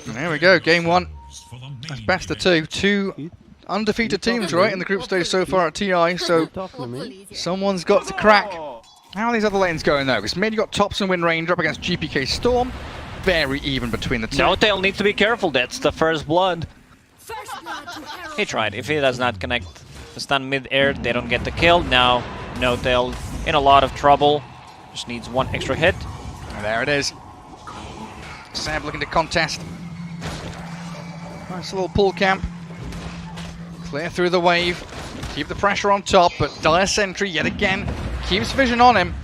And here we go, game one. That's best of two. Two undefeated teams, right, in the group stage so far at TI, so someone's got to crack. How are these other lanes going, though? Because mid, you got Topson Wind Ranger up against GPK Storm. Very even between the two. No-Tail needs to be careful, that's the first blood. He tried. If he does not connect the stun mid-air, they don't get the kill. Now, No-Tail in a lot of trouble. Just needs one extra hit. And there it is. Seb looking to contest. Nice little pull camp. Clear through the wave. Keep the pressure on top, but Dire Sentry yet again keeps vision on him.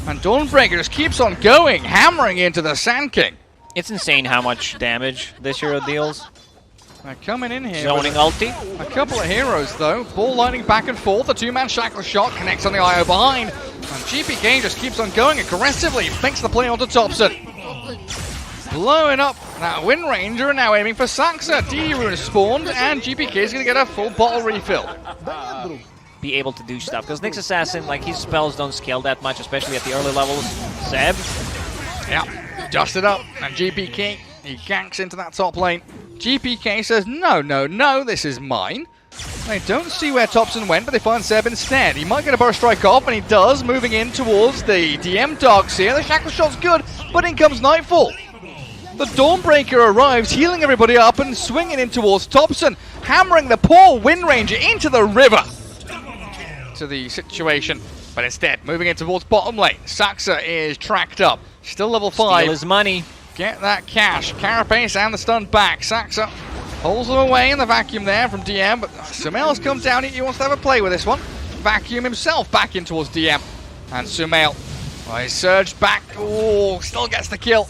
And Dawnbreaker just keeps on going, hammering into the Sand King. It's insane how much damage this hero deals. They're coming in here. Zoning ulti. A couple of heroes, though. Ball lining back and forth. The two-man shackle shot connects on the IO behind. And GPK just keeps on going aggressively. Makes the play onto Topson. Blowing up that Wind Ranger and now aiming for Saxa. DD Rune is spawned and GPK is going to get a full bottle refill. Be able to do stuff. Because Nyx Assassin, like, his spells don't scale that much, especially at the early levels. Seb. Yeah, dusted up. And GPK, he ganks into that top lane. GPK says, no, no, no, this is mine. They don't see where Topson went, but they find Seb instead. He might get a burst strike off, and he does, moving in towards the DM docks here. The shackle shot's good, but in comes Nightfall. The Dawnbreaker arrives, healing everybody up and swinging in towards Topson, hammering the poor Wind Ranger into the river. To the situation, but instead, moving in towards bottom lane. Saxa is tracked up, still level 5. Steal his money. Get that cash. Carapace and the stun back. Saxa pulls them away in the vacuum there from DM, but Sumail's come down. He wants to have a play with this one. Vacuum himself back in towards DM. And Sumail, well, he surged back. Oh, still gets the kill.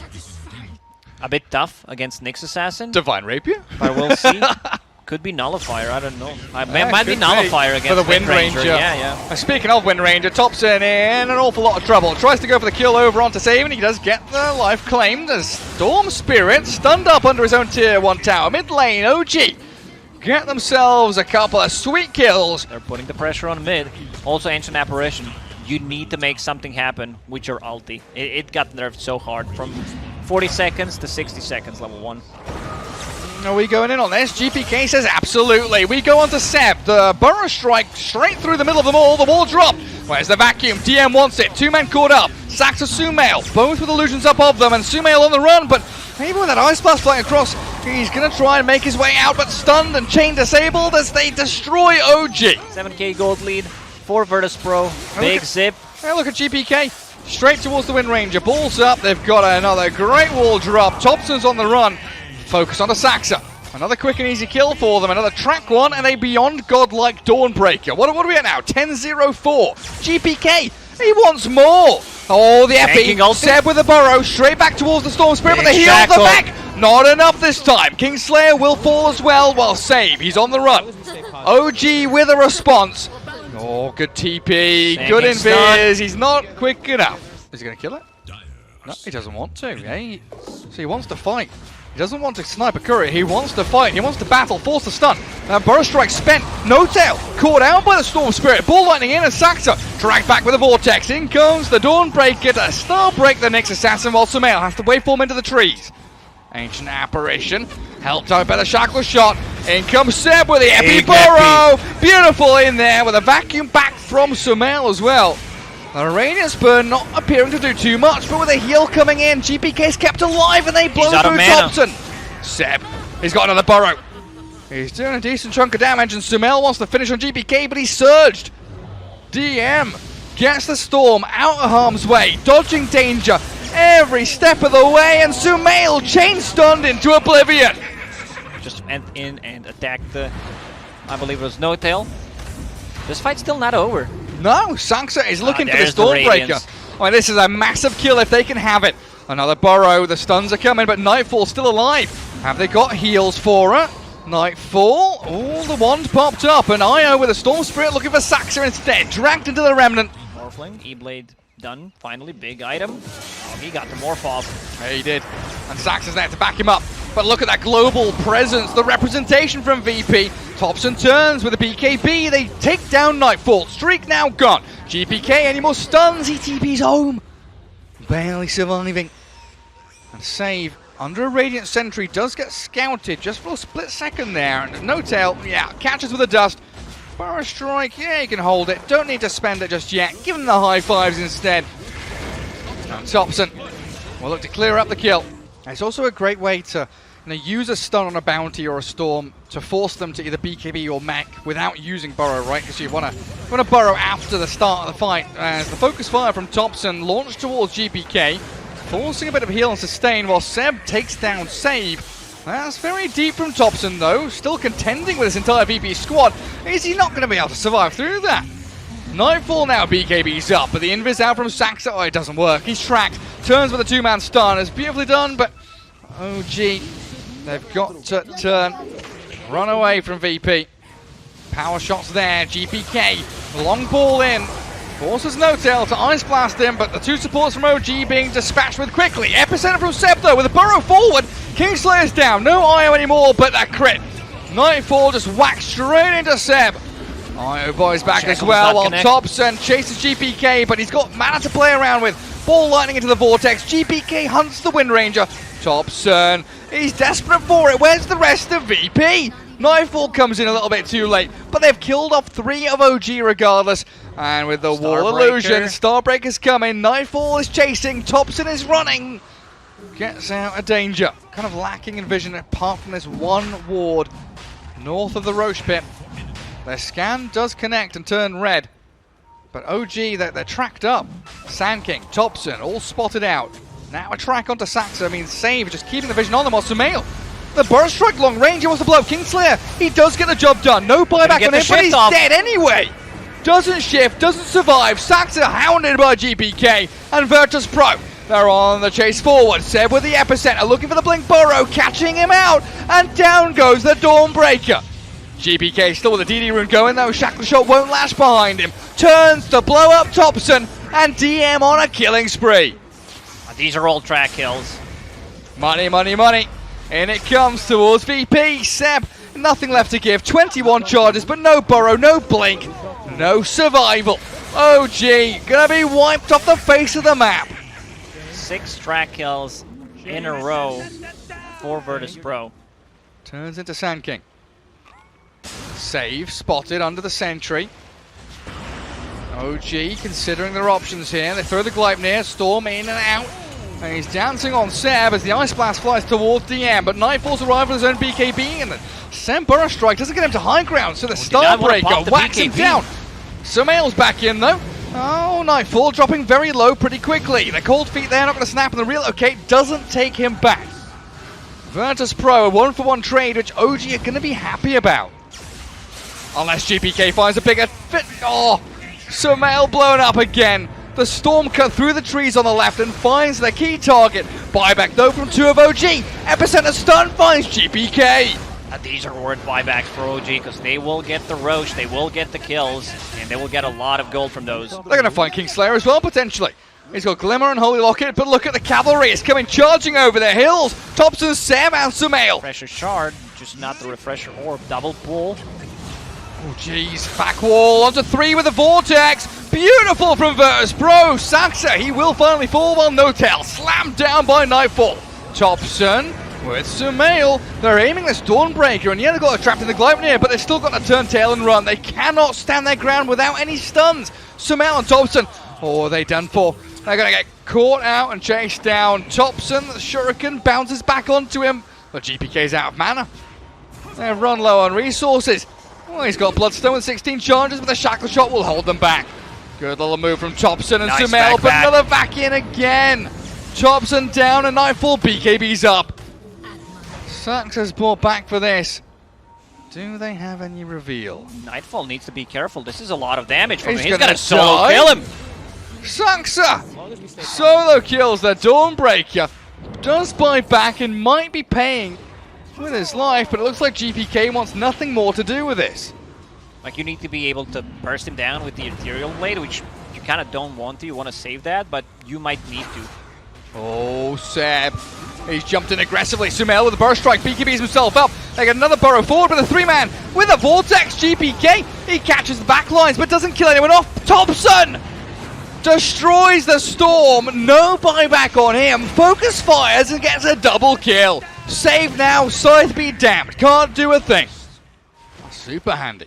A bit tough against Nyx Assassin. Divine Rapier? But we'll see. Could be Nullifier, I don't know. Might be Nullifier against for the Wind Ranger. Yeah. Speaking of Wind Ranger, Topson in an awful lot of trouble. Tries to go for the kill over onto Save, and he does get the life claimed as Storm Spirit stunned up under his own tier 1 tower. Mid lane, OG get themselves a couple of sweet kills. They're putting the pressure on mid. Also Ancient Apparition. You need to make something happen with your ulti. It got nerfed so hard from 40 seconds to 60 seconds, level 1. Are we going in on this? GPK says absolutely. We go on to Seb. The Burrow Strike straight through the middle of them all. The wall drop. Where's the vacuum? DM wants it. Two men caught up. Saxa Sumail. Both with illusions up of them. And Sumail on the run. But even with that Ice Blast flying across, he's going to try and make his way out. But stunned and chain disabled as they destroy OG. 7k gold lead for Virtus Pro. Big zip. Hey, look at GPK. Straight towards the Wind Ranger. Balls up. They've got another great wall drop. Topson's on the run. Focus on the Saxa. Another quick and easy kill for them. Another track one and a beyond godlike Dawnbreaker. What are we at now? 10-0-4. GPK, he wants more. Oh, the epi. Seb with the burrow. Straight back towards the Storm Spirit, but the heal at the back. Not enough this time. Kingslayer will fall as well while Save. He's on the run. OG with a response. Oh, good TP. Good invis. He's not quick enough. Is he going to kill it? No, he doesn't want to. Eh? So he wants to fight. He doesn't want to snipe a courier, he wants to fight, he wants to battle, force the stun. Burrow Strike spent, No-Tail caught out by the Storm Spirit, Ball Lightning in and Saxa dragged back with a Vortex. In comes the Dawnbreaker to star break the Nyx Assassin while Sumail has to waveform into the trees. Ancient Apparition, helped out by the Shackle Shot. In comes Seb with the Epi Burrow. Beautiful in there with a vacuum back from Sumail as well. The Radiant Burn not appearing to do too much, but with a heal coming in, GPK's kept alive and they blow through Topson. Seb, he's got another burrow. He's doing a decent chunk of damage and Sumail wants to finish on GPK, but he's surged. DM gets the Storm out of harm's way, dodging danger every step of the way, and Sumail chain stunned into oblivion. Just went in and attacked the, I believe it was No-Tail. This fight's still not over. No, Saxa is looking for the Dawnbreaker. Oh, this is a massive kill if they can have it. Another burrow, the stuns are coming, but Nightfall's still alive. Have they got heals for her? Nightfall, oh, the wand popped up, and IO with a Storm Spirit looking for Saxa instead, dragged into the Remnant. Morphling, E-Blade done, finally, big item. Oh, he got the Morph off. Yeah, he did, and Saxa's there to back him up. But look at that global presence, the representation from VP. Topson turns with a BKB, they take down Nightfall. Streak now gone. GPK, any more stuns? He TP's home. Barely surviving. And Save under a Radiant Sentry, does get scouted just for a split second there. And No Tail, yeah, catches with the dust. Burrow Strike, yeah, you can hold it. Don't need to spend it just yet. Give him the high fives instead. And Thompson will look to clear up the kill. It's also a great way to use a stun on a bounty or a storm to force them to either BKB or mech without using Burrow, right? Because you want to burrow after the start of the fight. As the focus fire from Thompson launched towards GPK, forcing a bit of heal and sustain while Seb takes down Save. That's very deep from Thompson though, still contending with his entire VP squad. Is he not going to be able to survive through that? Nightfall now, BKB's up, but the invis out from Saxa, oh, it doesn't work. He's tracked, turns with a two-man stun. It's beautifully done, but OG, they've got to turn. Run away from VP. Power shots there, GPK, long ball in. Forces No Tail to Ice Blast him, but the two supports from OG being dispatched with quickly. Epicenter from Seb though, with a burrow forward. Kingslayer's down, no IO anymore, but that crit. Nightfall just whacks straight into Seb. IO boys back as well, while Thompson chases GPK, but he's got mana to play around with. Ball lightning into the vortex, GPK hunts the Wind Ranger. Thompson, he's desperate for it, where's the rest of VP? Nightfall comes in a little bit too late, but they've killed off 3 of OG regardless. And with the wall illusion, Starbreaker's coming, Nightfall is chasing, Thompson is running. Gets out of danger. Kind of lacking in vision apart from this one ward north of the Roche pit. Their scan does connect and turn red. But OG, they're tracked up. Sand King, Thompson, all spotted out. Now a track onto Saxa means Save, just keeping the vision on them while Sumail. The burst strike long range, he wants to blow up Kingslayer. He does get the job done. No buyback on him, but he's dead anyway. Doesn't shift, doesn't survive. Saxa hounded by GPK and Virtus Pro. They're on the chase forward. Seb with the epicenter, looking for the Blink Burrow, catching him out, and down goes the Dawnbreaker. GPK still with the DD rune going though. Shackle Shot won't lash behind him. Turns to blow up Thompson, and DM on a killing spree. These are all track kills. Money, money, money. In it comes towards VP. Seb, nothing left to give. 21 charges, but no burrow, no blink, no survival. OG gonna be wiped off the face of the map. 6 track kills in a row for Virtus Pro. Turns into Sand King. Save spotted under the sentry. OG considering their options here. They throw the Gleipnir, Storm in and out. And he's dancing on Seb as the Ice Blast flies towards DM, but Nightfall's arrival with his own BKB, and the Seb Burrow Strike doesn't get him to high ground, so the Starbreaker whacks him down. Sumail's back in though. Oh, Nightfall dropping very low pretty quickly. The cold feet there, not going to snap, and the relocate doesn't take him back. Virtus Pro, a 1-for-1 trade, which OG are going to be happy about. Unless GPK finds a bigger fit. Oh, Sumail blown up again. The Storm cut through the trees on the left and finds the key target. Buyback though from 2 of OG. Epicenter stun finds GPK. And these are worth buybacks for OG because they will get the Roche, they will get the kills, and they will get a lot of gold from those. They're going to find Kingslayer as well, potentially. He's got Glimmer and Holy Locket, but look at the cavalry. It's coming charging over the hills. Thompson, Sam, and Sumail. Refresher Shard, just not the Refresher Orb. Double pull. Oh, jeez. Back wall onto 3 with the Vortex. Beautiful from Virtus Pro. Saxa, he will finally fall while No Tail slammed down by Nightfall. Thompson with Sumail. They're aiming this Dawnbreaker, and yeah, they've got it trapped in the Gleipnir, but they've still got to turn tail and run. They cannot stand their ground without any stuns. Sumail and Thompson, oh, are they done for? They're going to get caught out and chased down. Thompson, the Shuriken bounces back onto him, but GPK's out of mana. They run low on resources. Well, he's got Bloodstone with 16 charges, but the Shackle Shot will hold them back. Good little move from Thompson and nice Sumail, but back. another back in again. Thompson down and Nightfall, BKB's up. Saxa's brought back for this. Do they have any reveal? Nightfall needs to be careful. This is a lot of damage from him. He's He's got to solo die. kill him. Saxa solo kills the Dawnbreaker. Does buy back and might be paying with his life, but it looks like GPK wants nothing more to do with this. Like, you need to be able to burst him down with the Ethereal Blade, which you kind of don't want to. You want to save that, but you might need to. Oh, Seb. He's jumped in aggressively. Sumail with a burst strike. BKBs himself up. They get another burrow forward with a 3-man with a Vortex. GPK. He catches the back lines but doesn't kill anyone off. Thompson! destroys the Storm. No buyback on him. Focus fires and gets a double kill. Save now, Scythe be damned. Can't do a thing. Super handy.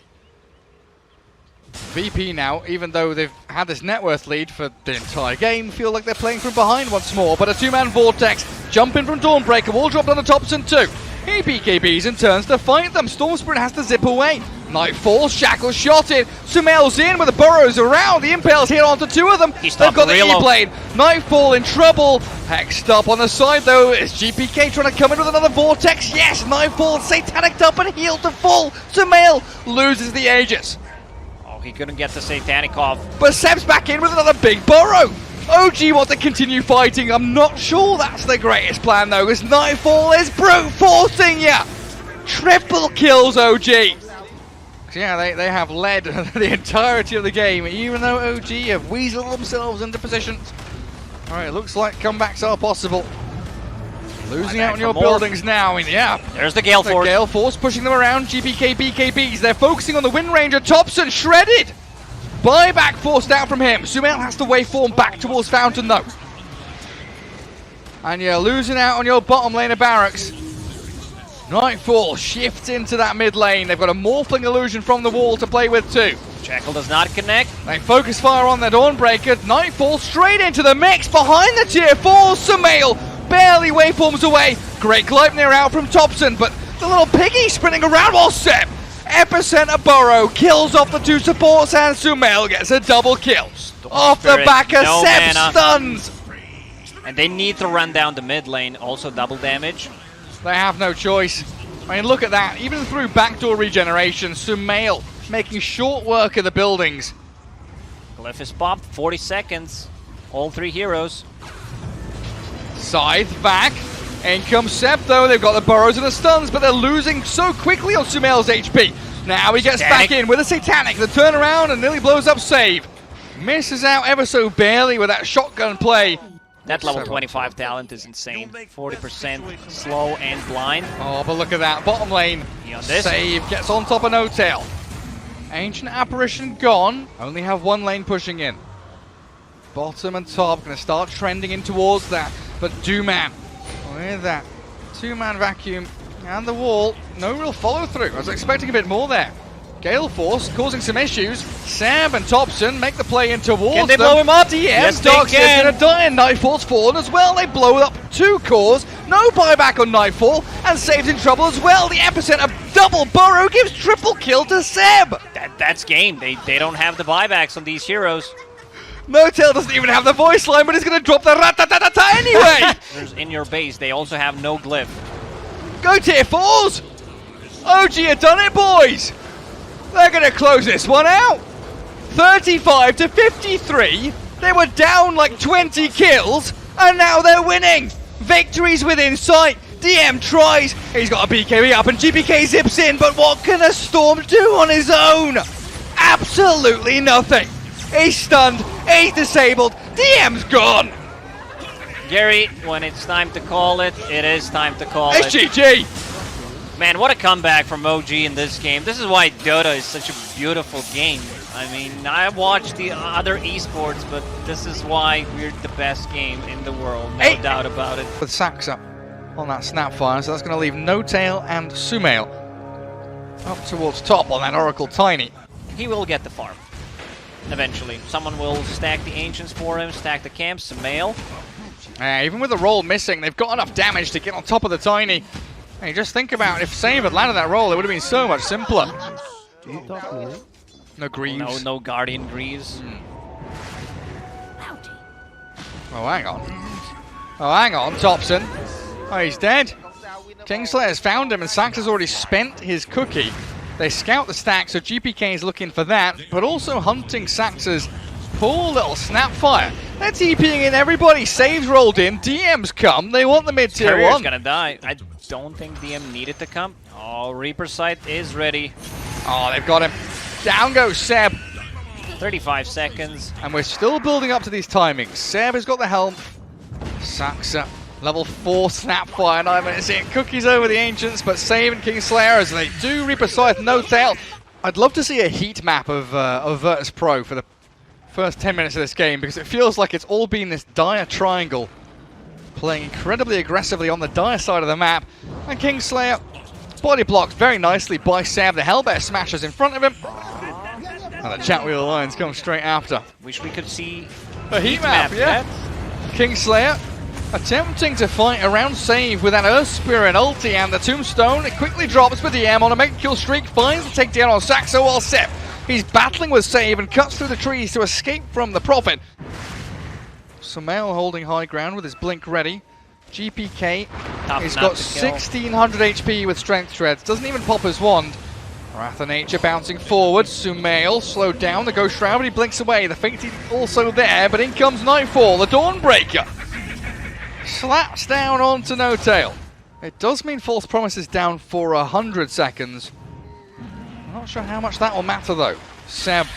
VP now, even though they've had this net worth lead for the entire game, feel like they're playing from behind once more. But a two-man Vortex, jump in from Dawnbreaker, wall drop on the Thompson too. He BKBs and turns to fight them. Storm Spirit has to zip away. Night falls, Shackle shotted. Sumail's in with the burrows around. The Impale's hit onto two of them. They've got the E-Blade. Nightfall in trouble. Hexed up on the side though. Is GPK trying to come in with another Vortex? Yes, Nightfall Satanic up and healed to full. Sumail loses the Aegis. Oh, he couldn't get the Satanic off. But Seb's back in with another big burrow. OG want to continue fighting. I'm not sure that's the greatest plan though, because Nightfall is brute forcing ya. Triple kills OG. Yeah, they have led the entirety of the game, even though OG have weaseled themselves into positions. Alright, it looks like comebacks are possible. Losing out on your buildings now, yeah. There's the Gale Force. The Gale Force pushing them around, GPK, BKBs. They're focusing on the Wind Ranger, Thompson shredded. Buyback forced out from him. Sumail has to waveform back towards Fountain though. And you're losing out on your bottom lane of barracks. Nightfall shifts into that mid lane. They've got a Morphling Illusion from the wall to play with too. Jackal does not connect. They focus fire on the Dawnbreaker. Nightfall straight into the mix behind the tier 4. Sumail barely waveforms away. Great Gleipnir out from Thompson, but the little piggy sprinting around while Seb. Epicenter Burrow kills off the two supports and Sumail gets a double kill. Off the back of Seb stuns. And they need to run down the mid lane, also double damage. They have no choice. I mean, look at that. Even through backdoor regeneration, Sumail making short work of the buildings. Glyph is popped, 40 seconds. All three heroes. Scythe back. In comes Seb though. They've got the burrows and the stuns, but they're losing so quickly on Sumail's HP. Now he gets back in with a Satanic. The turnaround and nearly blows up save. Misses out ever so barely with that shotgun play. That level 25 talent is insane. 40% slow and blind. Oh, but look at that. Bottom lane. Save gets on top of No Tail. Ancient Apparition gone. Only have one lane pushing in. Bottom and top going to start trending in towards that. But Dooman with that two-man vacuum and the wall. No real follow through. I was expecting a bit more there. Gale Force causing some issues. Sam and Thompson make the play in towards Can they blow him up? Yes, Darkseid's gonna die and Nightfall's fallen as well. They blow up two cores. No buyback on Nightfall and Save's in trouble as well. The Epicenter double burrow gives triple kill to Seb. That's game. They don't have the buybacks on these heroes. No Tail doesn't even have the voice line, but he's gonna drop the rat-ta-ta-ta anyway. There's in your base. They also have no glyph. Go tier 4s. OG have done it, boys. They're going to close this one out. 35 to 53. They were down like 20 kills, and now they're winning. Victory's within sight. DM tries. He's got a BKB up, and GPK zips in, but what can a Storm do on his own? Absolutely nothing. He's stunned. He's disabled. DM's gone. Gary, when it's time to call it, it is time to call it. It's GG. Man, what a comeback from OG in this game. This is why Dota is such a beautiful game. I mean, I watch the other esports, but this is why we're the best game in the world. No doubt about it. With Saxa on that Snapfire, so that's going to leave No Tail and Sumail up towards top on that Oracle Tiny. He will get the farm. Eventually. Someone will stack the Ancients for him, stack the camps, Sumail. Even with the roll missing, they've got enough damage to get on top of the Tiny. Hey, just think about if Save had landed that roll, it would have been so much simpler. No Greaves. No Guardian Greaves. Oh, hang on. Oh, hang on, Thompson. Oh, he's dead. Kingslayer's found him, and Sax has already spent his cookie. They scout the stack, so GPK is looking for that, but also hunting Sax's poor little Snapfire. They're TPing in everybody. Saves rolled in. DM's come. They want the mid-tier one. Courier's gonna die. I don't think DM needed to come. Oh, Reaper Sight is ready. Oh, they've got him. Down goes Seb. 35 seconds. And we're still building up to these timings. Seb has got the helm. Saxa, level 4 Snapfire, 9 minutes in. Cookies over the Ancients, but Save and Kingslayer as they do Reaper Scythe, No Tail. I'd love to see a heat map of Virtus Pro for first 10 minutes of this game, because it feels like it's all been this dire triangle, playing incredibly aggressively on the dire side of the map, and Kingslayer body blocked very nicely by Seb. The Hellbear smashes in front of him, and the Chat Wheel Alliance comes straight after. Wish we could see a heat map, yeah. Kingslayer attempting to fight around save with that Earth Spirit ulti and the Tombstone. It quickly drops for DM on a mega kill streak, finds the takedown on Saxo, while Seb, he's battling with save and cuts through the trees to escape from the Prophet. Sumail holding high ground with his blink ready. GPK, he's got 1600 HP with strength shreds, doesn't even pop his wand. Wrath of Nature bouncing forward, Sumail slowed down, the Ghost Shroud, but he blinks away. The Fate also there, but in comes Nightfall, the Dawnbreaker. Slaps down onto No Tail. It does mean False Promise is down for 100 seconds. I'm not sure how much that will matter though. Seb,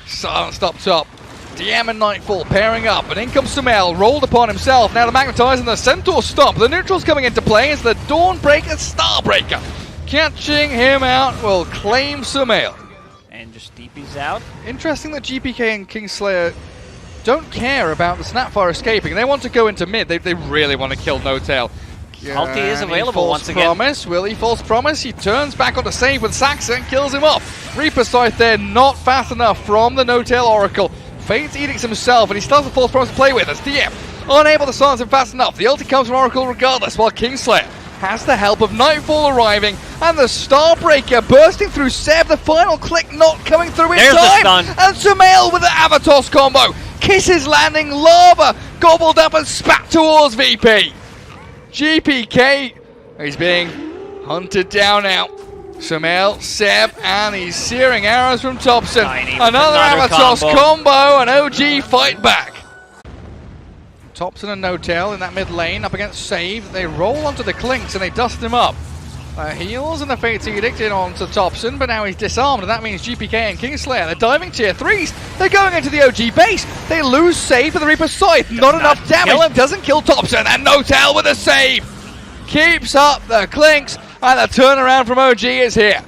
silenced up top. DM and Nightfall pairing up, and in comes Sumail, rolled upon himself. Now the Magnetize and the Centaur stomp. The neutral's coming into play as the Dawnbreaker Starbreaker. Catching him out will claim Sumail. And just DP's out. Interesting that GPK and Kingslayer don't care about the Snapfire escaping. They want to go into mid. They really want to kill No Tail. Ulti is available once again. Promise. Will he false promise? He turns back onto save with Saxa and kills him off. Reaper Scythe there, not fast enough from the No Tail Oracle. Fates Edicts himself, and he starts a false promise to play with as DM. Unable to silence him fast enough. The ulti comes from Oracle regardless, while Kingslayer has the help of Nightfall arriving, and the Starbreaker bursting through Seb. The final click not coming through in time. And Sumail with the Avatos combo. Kisses landing, lava gobbled up and spat towards VP. GPK, he's being hunted down now. Sumail, Seb, and he's searing arrows from Thompson. Another Avatos combo, and OG fight back. Thompson and No Tail in that mid lane up against Save. They roll onto the Clinks and they dust him up. Heals and the Fates Edict in onto Thompson, but now he's disarmed, and that means GPK and Kingslayer, they're diving tier 3s. They're going into the OG base. They lose Save for the Reaper Scythe. Not enough damage. Doesn't kill Thompson, and No Tail with a save. Keeps up the Clinks, and the turnaround from OG is here.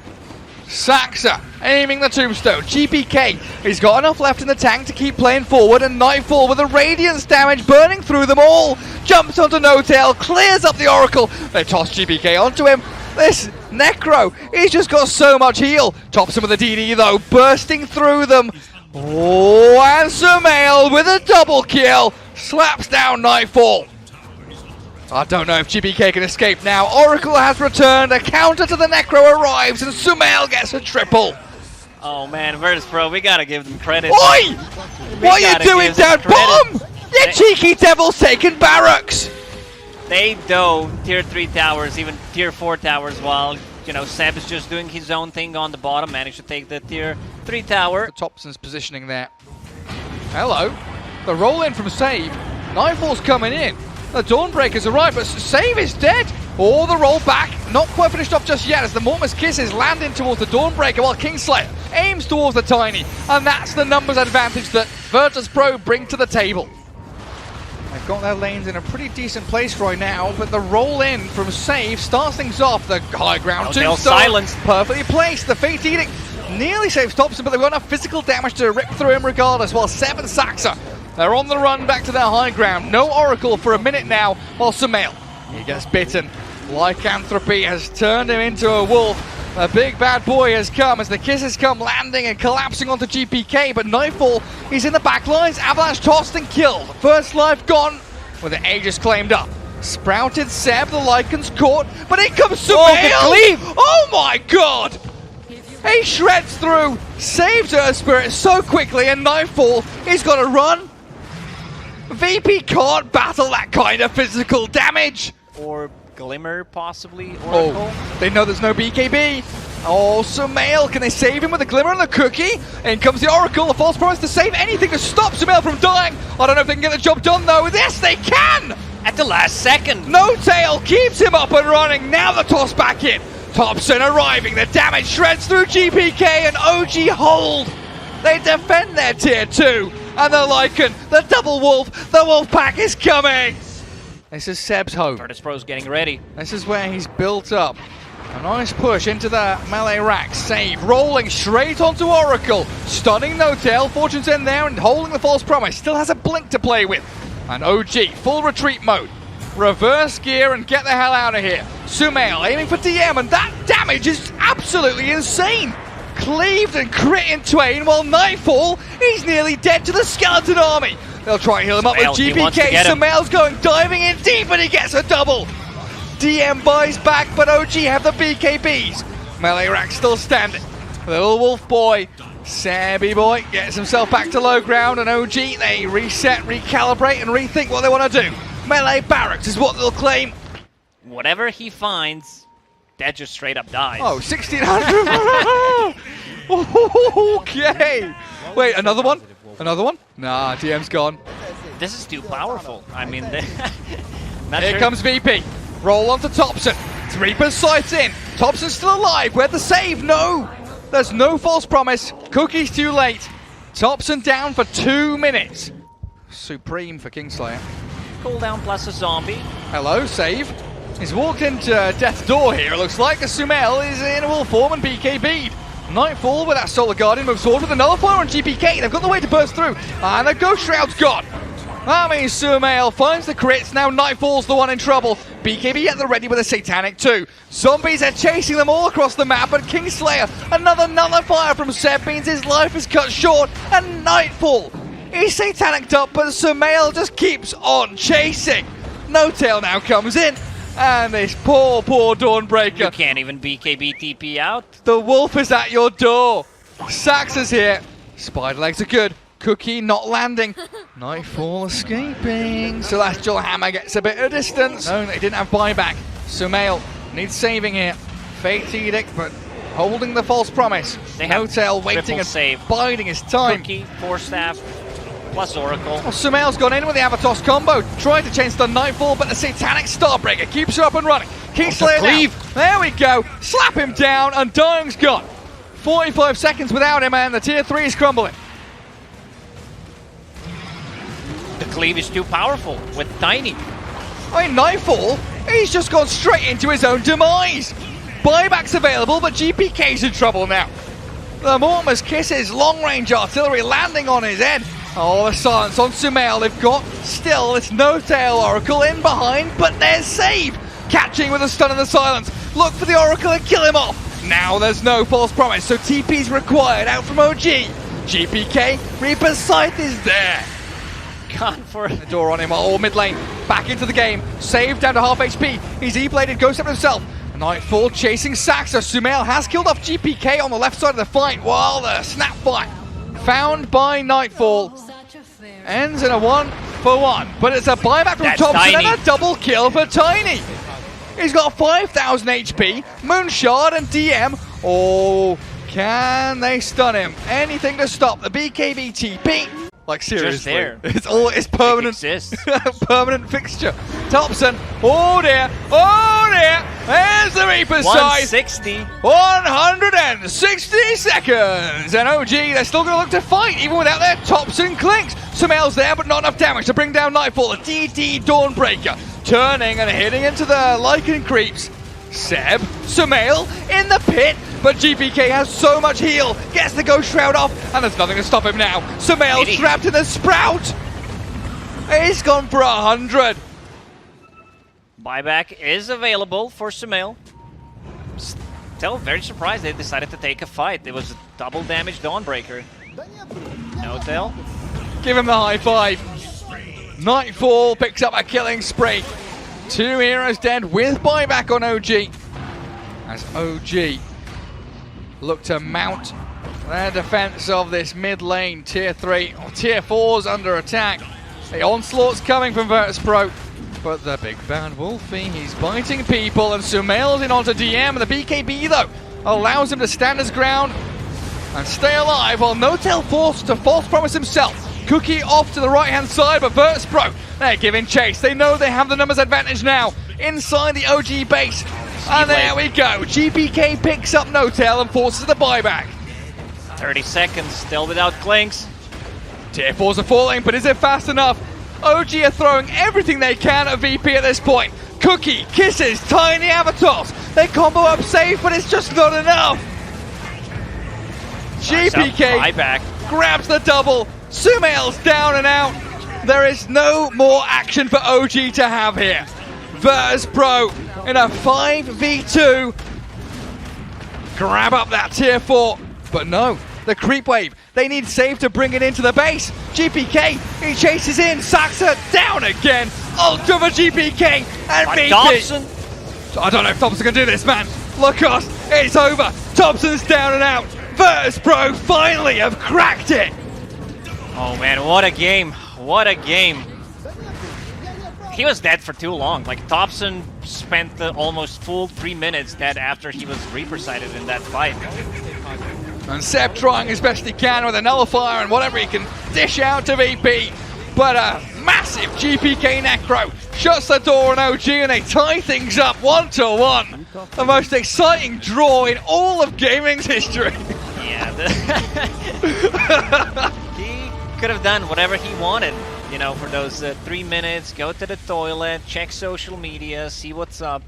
Saxa aiming the Tombstone. GPK, he's got enough left in the tank to keep playing forward, and Nightfall with the Radiance damage burning through them all. Jumps onto No Tail, clears up the Oracle. They toss GPK onto him. This Necro, he's just got so much heal. Tops him with a DD though, bursting through them. Oh, and Sumail with a double kill. Slaps down Nightfall. I don't know if GPK can escape now. Oracle has returned, a counter to the Necro arrives, and Sumail gets a triple. Oh man, Virtus.pro, we gotta give them credit. Oi! What are you doing down bottom? You cheeky devils taking barracks! They dove tier 3 towers, even tier 4 towers, while, you know, Seb is just doing his own thing on the bottom, managed to take the tier 3 tower. Thompson's positioning there. Hello. The roll in from Save. Nightfall's coming in. The Dawnbreaker's arrived, but Save is dead. Or the roll back, not quite finished off just yet as the Mortimer's Kisses land in towards the Dawnbreaker while Kingslayer aims towards the Tiny. And that's the numbers advantage that Virtus.pro bring to the table. They've got their lanes in a pretty decent place right now, but the roll in from Save starts things off. The high ground Tombstone perfectly placed. The Fate Edict nearly saves Thompson, but they've got enough physical damage to rip through him regardless, while Seb and Saxa, they're on the run back to their high ground. No Oracle for a minute now, while Sumail, he gets bitten. Lycanthropy has turned him into a wolf. A big bad boy has come as the Kisses come landing and collapsing onto GPK, but Nightfall, he's in the back lines. Avalanche tossed and killed. First life gone with the Aegis claimed up. Sprouted Seb, the Lycans caught, but in comes Sumail! Oh my god! He shreds through, saves Earth Spirit so quickly, and Nightfall, he's got to run. VP can't battle that kind of physical damage. Or Glimmer, possibly, Oracle. Oh, they know there's no BKB. Oh, Sumail, can they save him with the Glimmer and the Cookie? In comes the Oracle, the false promise to save anything to stop Sumail from dying. I don't know if they can get the job done though. Yes, they can! At the last second. No Tail keeps him up and running. Now the toss back in. Thompson arriving, the damage shreds through GPK and OG hold. They defend their tier 2. And the Lycan, the double wolf, the wolf pack is coming. This is Seb's home. Virtus.pro's getting ready. This is where he's built up. A nice push into the melee rack. Save, rolling straight onto Oracle. Stunning No-Tail. Fortune's in there and holding the false promise. Still has a blink to play with. And OG, full retreat mode. Reverse gear and get the hell out of here. Sumail aiming for DM, and that damage is absolutely insane. Cleaved and crit in twain, while Nightfall, he's nearly dead to the skeleton army. They'll try and heal him up with GPK. Sumail's going diving in deep, and he gets a double. DM buys back, but OG have the BKBs. Melee rack still standing. Little wolf boy, Sabby boy, gets himself back to low ground, and OG, they reset, recalibrate, and rethink what they want to do. Melee barracks is what they'll claim. Whatever he finds, that just straight up dies. Oh, 1600. Okay. Wait, another one? Another one? Nah, DM's gone. This is too powerful. I mean, here comes VP. Roll onto Thompson. Reaper's sights in. Thompson's still alive. Where'd the save? No. There's no false promise. Cookie's too late. Thompson down for 2 minutes. Supreme for Kingslayer. Cooldown plus a zombie. Hello, save. He's walked into death's door here. It looks like a Sumail is in wolf form and BKB'd. Nightfall with that Solar Guardian moves forward with a nullifier on GPK. They've got the way to burst through. And the Ghost Shroud's gone. That means Sumail finds the crits. Now Nightfall's the one in trouble. BKB at the ready with a Satanic 2. Zombies are chasing them all across the map, but Kingslayer, another nullifier from Seb means his life is cut short, and Nightfall. He's Satanic'd up, but Sumail just keeps on chasing. No-Tail now comes in, and this poor Dawnbreaker. You can't even BKB TP out. The wolf is at your door. Sax is here. Spider legs are good. Cookie not landing. Nightfall escaping. Celestial Hammer gets a bit of distance. No, they didn't have buyback. Sumail needs saving here. Fate's Edict, but holding the false promise. No-Tail waiting and biding his time. Cookie, Force Staff, plus Oracle. Well, Sumail's gone in with the Avatos combo. Tried to change the Nightfall, but the Satanic Starbreaker keeps her up and running. Kingslayer now. There we go. Slap him down, and Dying's gone. 45 seconds without him, and the tier 3 is crumbling. The cleave is too powerful with Tiny. I mean, Nightfall, he's just gone straight into his own demise. Buyback's available, but GPK's in trouble now. The Mortimer's Kisses, long-range artillery landing on his head. Oh, the silence on Sumail. They've got still this No-Tail Oracle in behind, but there's Save. Catching with a stun in the silence. Look for the Oracle and kill him off. Now there's no false promise, so TP's required out from OG. GPK, Reaper's Scythe is there. Gone for the door on him, all mid lane. Back into the game. Saved down to half HP. He's E-bladed, goes up himself. Nightfall chasing Saxa. Sumail has killed off GPK on the left side of the fight, while the snap fight found by Nightfall ends in a 1-for-1. But it's a buyback from Thompson and a double kill for Tiny. He's got 5,000 HP, Moonshard and DM. Oh, can they stun him? Anything to stop the BKB TP. Like seriously, just there. It's permanent. Permanent fixture. Thompson, oh dear, there's the Reaper's size. 160. 160 seconds. And OG, they're still going to look to fight, even without their Thompson clinks. Sumail's there, but not enough damage to bring down Nightfall. A DD Dawnbreaker, turning and hitting into the Lycan creeps. Seb, Sumail in the pit, but GPK has so much heal, gets the Ghost Shroud off, and there's nothing to stop him now. Sumail trapped in the Sprout. He's gone for 100. Buyback is available for Sumail. Still very surprised they decided to take a fight. It was a double damage Dawnbreaker. No-Tail. Give him the high five. Nightfall picks up a killing spree. 2 heroes dead with buyback on OG. As OG look to mount their defense of this mid lane. Tier 3 or Tier 4's under attack. The onslaught's coming from Virtus Pro. But the big bad Wolfie, he's biting people, and Sumail's in onto DM, and the BKB though allows him to stand his ground and stay alive, while No-Tail forced to false promise himself. Cookie off to the right hand side, but Virtus Pro, they're giving chase. They know they have the numbers advantage now inside the OG base. And there we go. GPK picks up No-Tail and forces the buyback. 30 seconds, still without clinks. Tier 4s are falling, but is it fast enough? OG are throwing everything they can at VP at this point. Cookie, Kisses, Tiny Avatars. They combo up safe, but it's just not enough. GPK back. grabs the double. Sumail's down and out. There is no more action for OG to have here. Virtus Pro in a 5v2. Grab up that tier 4, but no. The creep wave. They need save to bring it into the base. GPK, he chases in. Saxa down again. Ultra for GPK and VP. Dobson. I don't know if Thompson can do this, man. Lacrosse, it's over. Thompson's down and out. Virtus Pro finally have cracked it. Oh man, what a game. What a game. He was dead for too long. Like, Thompson spent the almost full 3 minutes dead after he was Reaper-sided in that fight. And Seb trying his best he can with a nullifier and whatever he can dish out to VP. But a massive GPK Necro shuts the door on OG and they tie things up 1-1. The most exciting draw in all of gaming's history. Yeah, he could have done whatever he wanted, you know, for those 3 minutes. Go to the toilet, check social media, see what's up.